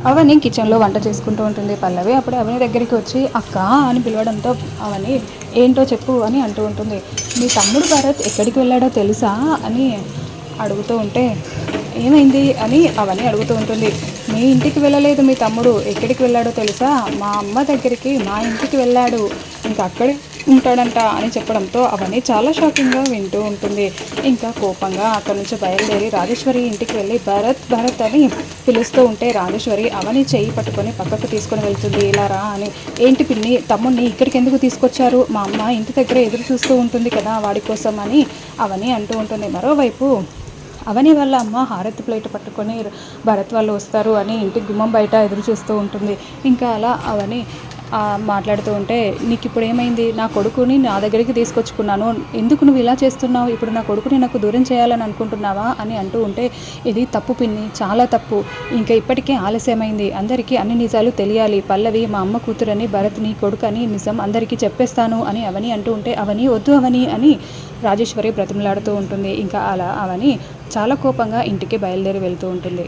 అవని కిచెన్లో వంట చేసుకుంటూ ఉంటుంది పల్లవి. అప్పుడే అవని దగ్గరికి వచ్చి అక్క అని పిలవడంతో అవని ఏంటో చెప్పు అని అంటూ ఉంటుంది. మీ తమ్ముడు భరత్ ఎక్కడికి వెళ్ళాడో తెలుసా అని అడుగుతూ ఉంటే ఏమైంది అని అవని అడుగుతూ ఉంటుంది. మీ ఇంటికి వెళ్ళలేదు మీ తమ్ముడు, ఎక్కడికి వెళ్ళాడో తెలుసా, మా అమ్మ దగ్గరికి మా ఇంటికి వెళ్ళాడు, ఇంకా అక్కడే ఉంటాడంట అని చెప్పడంతో అవని చాలా షాకింగ్గా వింటూ ఉంటుంది. ఇంకా కోపంగా అక్కడి నుంచి బయలుదేరి రాజేశ్వరి ఇంటికి వెళ్ళి భరత్ భరత్ అని పిలుస్తూ ఉంటే రాజేశ్వరి అవని చెయ్యి పట్టుకొని పక్కకు తీసుకొని వెళ్తుంది. ఇలా రా అని. ఏంటి పిన్ని, తమ్ముడిని ఇక్కడికి ఎందుకు తీసుకొచ్చారు, మా అమ్మ ఇంటి దగ్గర ఎదురు చూస్తూ ఉంటుంది కదా వాడి కోసం అని అవని అంటూ ఉంటుంది. మరోవైపు అవని వాళ్ళ అమ్మ హారతి ప్లేట్ పట్టుకొని భరత్ వాళ్ళు వస్తారు అని ఇంటి గుమ్మం బయట ఎదురు చూస్తూ ఉంటుంది. ఇంకా అలా అవని మాట్లాడుతూ ఉంటే నీకు ఇప్పుడు ఏమైంది, నా కొడుకుని నా దగ్గరికి తీసుకొచ్చుకున్నాను, ఎందుకు నువ్వు ఇలా చేస్తున్నావు, ఇప్పుడు నా కొడుకుని నాకు దూరం చేయాలని అనుకుంటున్నావా అని అంటూ ఉంటే ఇది తప్పు పిన్ని, చాలా తప్పు, ఇంకా ఇప్పటికే ఆలస్యమైంది, అందరికీ అన్ని నిజాలు తెలియాలి, పల్లవి మా అమ్మ కూతురని భరత్ నీ కొడుకు అని నిజం అందరికీ చెప్పేస్తాను అని అవని అంటూ ఉంటే అవని వద్దు అవని అని రాజేశ్వరి బ్రతిమలాడుతూ ఉంటుంది. ఇంకా అలా అవని చాలా కోపంగా ఇంటికి బయలుదేరి వెళ్తూ ఉంటుంది.